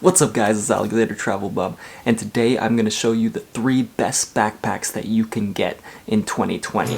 What's up guys, it's Alexander Travelbum, and today I'm going to show you the 3 best backpacks that you can get in 2020.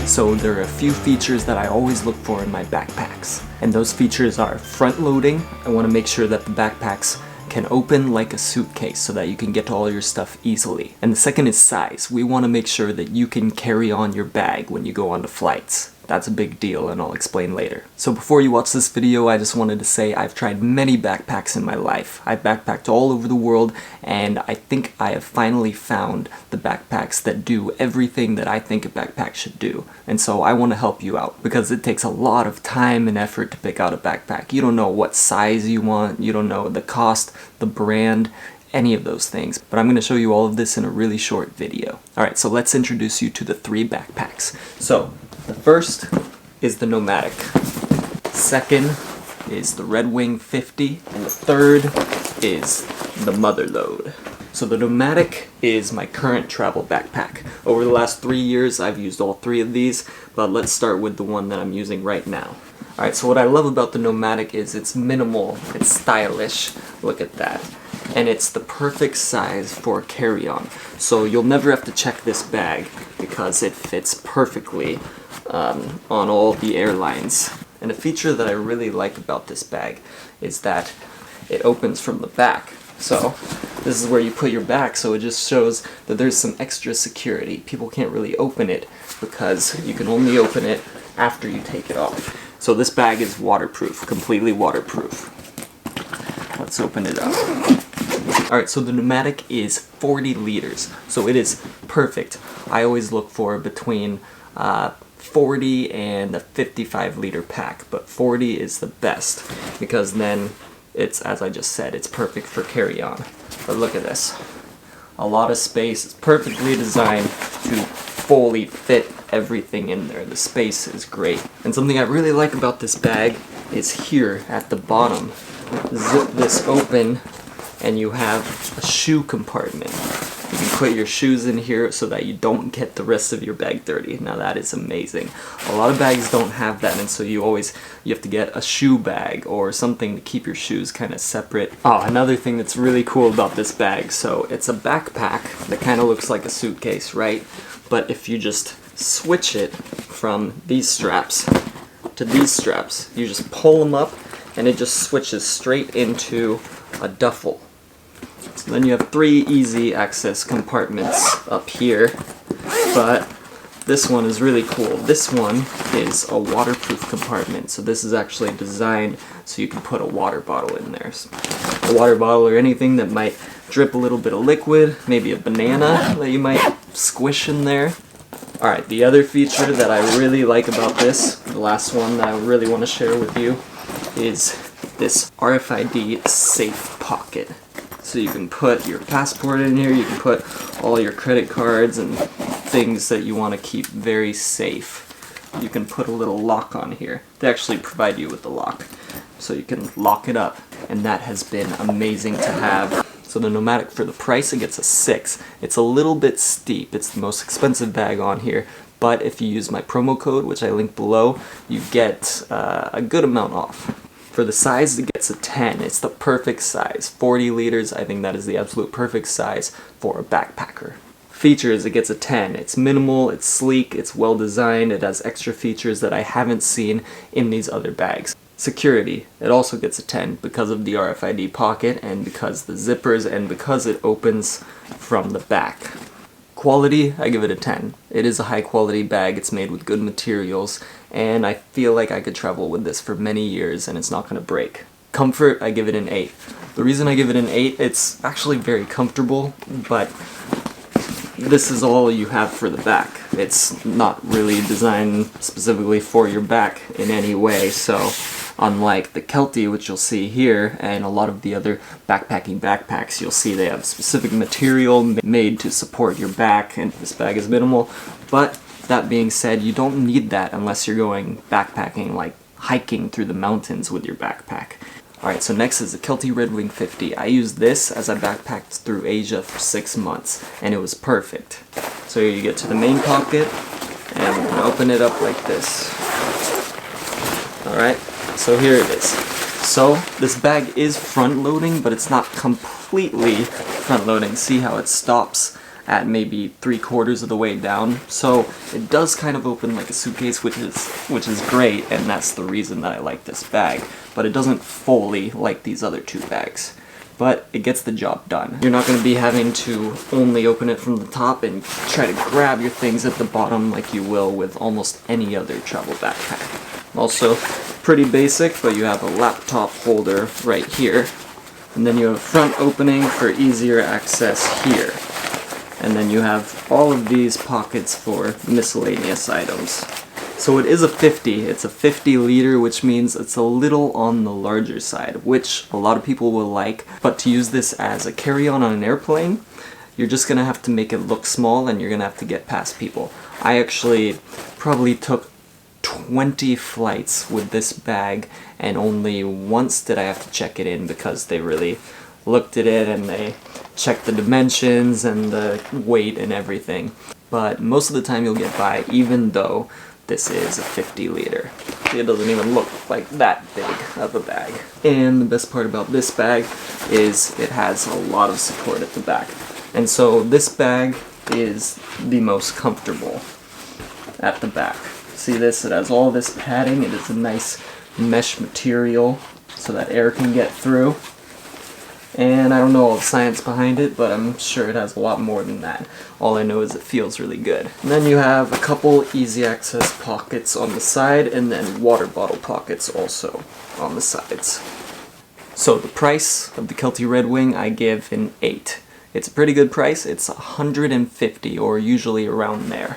So there are a few features that I always look for in my backpacks, and those features are front loading. I want to make sure that the backpacks can open like a suitcase so that you can get to all your stuff easily. And the second is size. We want to make sure that you can carry on your bag when you go on to flights. That's a big deal, and I'll explain later. So before you watch this video, I just wanted to say I've tried many backpacks in my life. I've backpacked all over the world, and I think I have finally found the backpacks that do everything that I think a backpack should do. And so I want to help you out, because it takes a lot of time and effort to pick out a backpack. You don't know what size you want, you don't know the cost, the brand, any of those things. But I'm going to show you all of this in a really short video. Alright, so let's introduce you to the 3 backpacks. So, the first is the Nomatic, second is the Redwing 50, and the third is the Motherlode. So the Nomatic is my current travel backpack. Over the last 3 years I've used all 3 of these, but let's start with the one that I'm using right now. Alright, so what I love about the Nomatic is it's minimal, it's stylish, look at that. And it's the perfect size for carry-on. So you'll never have to check this bag because it fits perfectly on all the airlines. And a feature that I really like about this bag is that it opens from the back. So this is where you put your bag, so it just shows that there's some extra security. People can't really open it because you can only open it after you take it off. So this bag is waterproof, completely waterproof. Let's open it up. Alright, so the Nomatic is 40 liters, so it is perfect. I always look for between 40 and a 55 liter pack, but 40 is the best because then it's, as I just said, it's perfect for carry-on. But look at this. A lot of space. It's perfectly designed to fully fit everything in there. The space is great. And something I really like about this bag is here at the bottom. Zip this open and you have a shoe compartment. You can put your shoes in here so that you don't get the rest of your bag dirty. Now that is amazing. A lot of bags don't have that, and so you have to get a shoe bag or something to keep your shoes kind of separate. Oh, another thing that's really cool about this bag, so it's a backpack that kind of looks like a suitcase, right? But if you just switch it from these straps to these straps, you just pull them up and it just switches straight into a duffel. So then you have 3 easy access compartments up here, but this one is really cool. This one is a waterproof compartment, so this is actually designed so you can put a water bottle in there. So a water bottle or anything that might drip a little bit of liquid, maybe a banana that you might squish in there. Alright, the other feature that I really like about this, the last one that I really want to share with you, is this RFID safe pocket. So you can put your passport in here, you can put all your credit cards and things that you want to keep very safe. You can put a little lock on here. They actually provide you with the lock, so you can lock it up, and that has been amazing to have. So the Nomatic, for the price, it gets a 6. It's a little bit steep. It's the most expensive bag on here, but if you use my promo code, which I link below, you get a good amount off. For the size, it gets a 10. It's the perfect size. 40 liters, I think that is the absolute perfect size for a backpacker. Features, it gets a 10. It's minimal, it's sleek, it's well designed, it has extra features that I haven't seen in these other bags. Security, it also gets a 10 because of the RFID pocket and because the zippers and because it opens from the back. Quality, I give it a 10. It is a high quality bag, it's made with good materials, and I feel like I could travel with this for many years and it's not going to break. Comfort, I give it an 8. The reason I give it an 8, it's actually very comfortable, but this is all you have for the back. It's not really designed specifically for your back in any way, so unlike the Kelty, which you'll see here, and a lot of the other backpacking backpacks, you'll see they have specific material made to support your back, and this bag is minimal. But that being said, you don't need that unless you're going backpacking, like hiking through the mountains with your backpack. Alright, so next is the Kelty Redwing 50. I used this as I backpacked through Asia for 6 months, and it was perfect. So you get to the main pocket, and you can open it up like this. Alright, so here it is. So this bag is front loading, but it's not completely front loading. See how it stops at maybe 3/4 of the way down? So it does kind of open like a suitcase, which is great, and that's the reason that I like this bag. But it doesn't fully like these other two bags. But it gets the job done. You're not going to be having to only open it from the top and try to grab your things at the bottom like you will with almost any other travel backpack. Also, pretty basic, but you have a laptop holder right here. And then you have a front opening for easier access here. And then you have all of these pockets for miscellaneous items. So it is a 50. It's a 50 liter, which means it's a little on the larger side, which a lot of people will like. But to use this as a carry-on on an airplane, you're just gonna have to make it look small and you're gonna have to get past people. I actually probably took 20 flights with this bag, and only once did I have to check it in because they really looked at it and they checked the dimensions and the weight and everything. But most of the time you'll get by, even though this is a 50 liter. It doesn't even look like that big of a bag. And the best part about this bag is it has a lot of support at the back. And so this bag is the most comfortable at the back. See this? It has all this padding. It is a nice mesh material so that air can get through. And I don't know all the science behind it, but I'm sure it has a lot more than that. All I know is it feels really good. And then you have a couple easy access pockets on the side, and then water bottle pockets also on the sides. So the price of the Kelty Redwing I give an 8. It's a pretty good price. It's $150, or usually around there.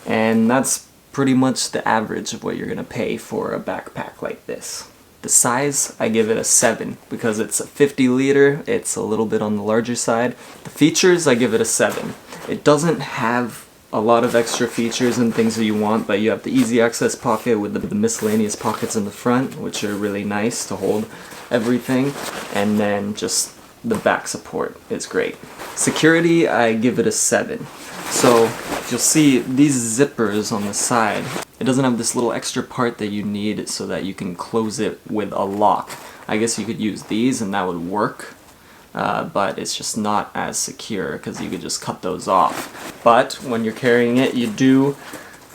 And that's pretty much the average of what you're gonna pay for a backpack like this. The size, I give it a 7 because it's a 50 liter, it's a little bit on the larger side. The features, I give it a 7. It doesn't have a lot of extra features and things that you want, but you have the easy access pocket with the miscellaneous pockets in the front, which are really nice to hold everything, and then just the back support is great. Security, I give it a 7. So you'll see these zippers on the side. It doesn't have this little extra part that you need so that you can close it with a lock. I guess you could use these and that would work, but it's just not as secure because you could just cut those off. But when you're carrying it, you do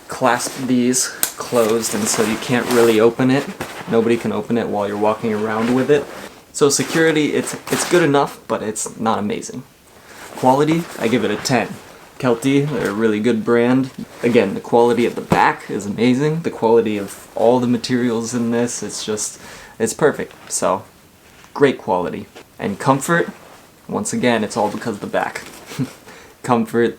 clasp these closed, and so you can't really open it. Nobody can open it while you're walking around with it. So security, it's good enough, but it's not amazing. Quality, I give it a 10. Kelty, they're a really good brand. Again, the quality at the back is amazing. The quality of all the materials in this, it's perfect. So, great quality. And comfort, once again, it's all because of the back. Comfort,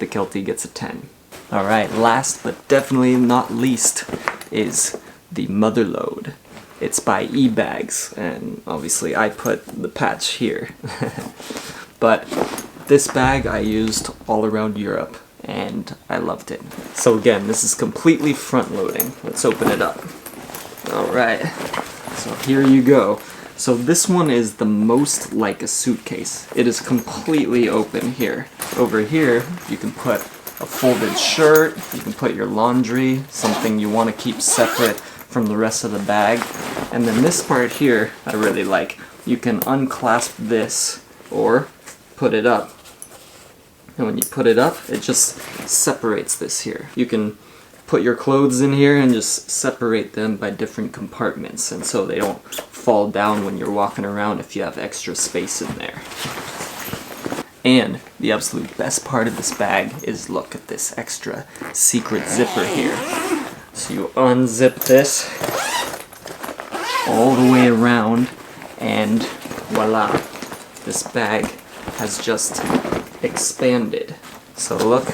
the Kelty gets a 10. Alright, last but definitely not least is the Motherlode. It's by eBags, and obviously I put the patch here. But this bag I used all around Europe, and I loved it. So again, this is completely front loading. Let's open it up. Alright, so here you go. So this one is the most like a suitcase. It is completely open here. Over here, you can put a folded shirt, you can put your laundry, something you want to keep separate from the rest of the bag. And then this part here, I really like. You can unclasp this or put it up. And when you put it up, it just separates this here. You can put your clothes in here and just separate them by different compartments, and so they don't fall down when you're walking around if you have extra space in there. And the absolute best part of this bag is, look at this extra secret zipper here. So you unzip this all the way around, and voila, this bag has just expanded. So look,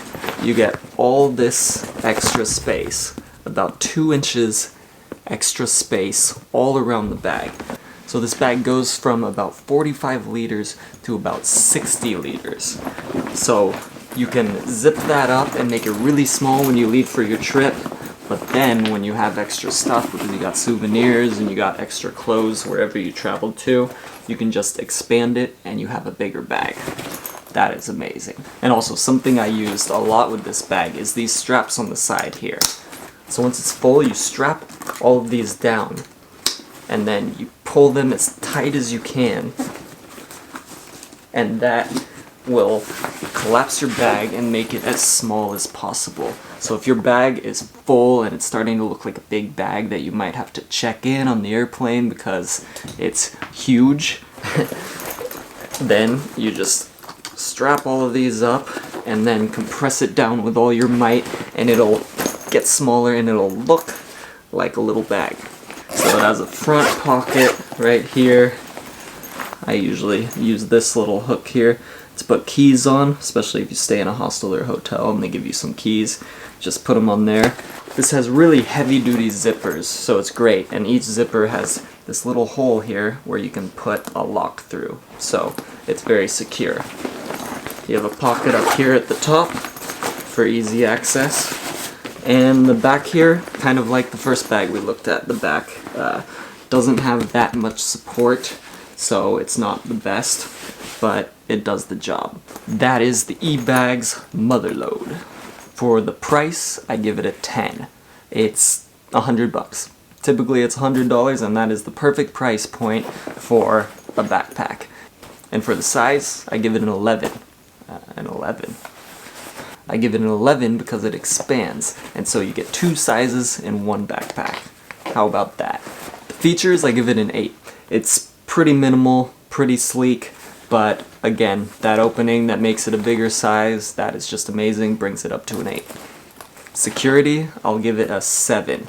you get all this extra space, about 2 inches extra space all around the bag. So this bag goes from about 45 liters to about 60 liters. So you can zip that up and make it really small when you leave for your trip, but then when you have extra stuff, because you got souvenirs and you got extra clothes wherever you travel to, you can just expand it and you have a bigger bag. That is amazing. And also, something I used a lot with this bag is these straps on the side here. So once it's full, you strap all of these down, and then you pull them as tight as you can, and that will collapse your bag and make it as small as possible. So if your bag is full and it's starting to look like a big bag that you might have to check in on the airplane because it's huge, then you just strap all of these up and then compress it down with all your might, and it'll get smaller and it'll look like a little bag. So it has a front pocket right here. I usually use this little hook here to put keys on, especially if you stay in a hostel or hotel and they give you some keys. Just put them on there. This has really heavy duty zippers, so it's great, and each zipper has this little hole here where you can put a lock through, so it's very secure. You have a pocket up here at the top for easy access, and the back here, kind of like the first bag we looked at, the back doesn't have that much support, so it's not the best, but it does the job. That is the eBags Motherlode. For the price, I give it a 10. It's $100. Typically it's $100, and that is the perfect price point for a backpack. And for the size, I give it an 11. I give it an 11 because it expands, and so you get 2 sizes in one backpack. How about that? The features, I give it an 8. It's pretty minimal, pretty sleek, but again, that opening that makes it a bigger size, that is just amazing, brings it up to an 8. Security, I'll give it a 7.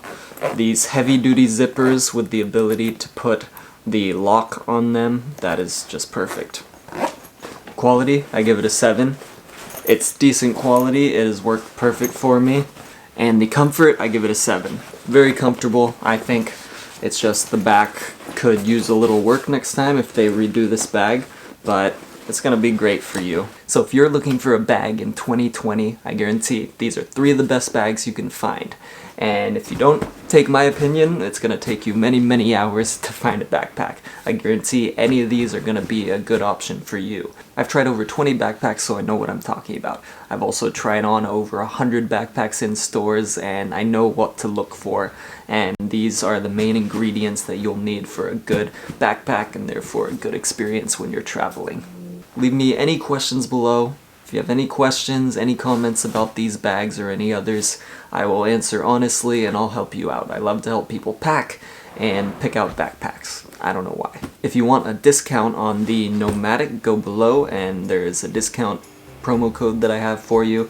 These heavy-duty zippers with the ability to put the lock on them, that is just perfect. Quality, I give it a 7. It's decent quality, it has worked perfect for me. And the comfort, I give it a 7. Very comfortable, I think. It's just the back could use a little work next time if they redo this bag, but it's gonna be great for you. So if you're looking for a bag in 2020, I guarantee these are 3 of the best bags you can find. And if you don't take my opinion, it's gonna take you many, many hours to find a backpack. I guarantee any of these are gonna be a good option for you. I've tried over 20 backpacks, so I know what I'm talking about. I've also tried on over 100 backpacks in stores, and I know what to look for. And these are the main ingredients that you'll need for a good backpack, and therefore a good experience when you're traveling. Leave me any questions below. If you have any questions, any comments about these bags or any others, I will answer honestly and I'll help you out. I love to help people pack and pick out backpacks. I don't know why. If you want a discount on the Nomadic, go below and there is a discount promo code that I have for you.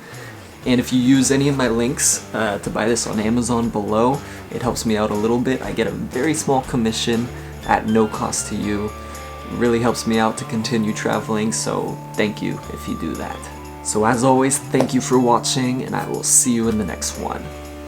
And if you use any of my links to buy this on Amazon below, it helps me out a little bit. I get a very small commission at no cost to you. It really helps me out to continue traveling, so thank you if you do that. So as always, thank you for watching, and I will see you in the next one.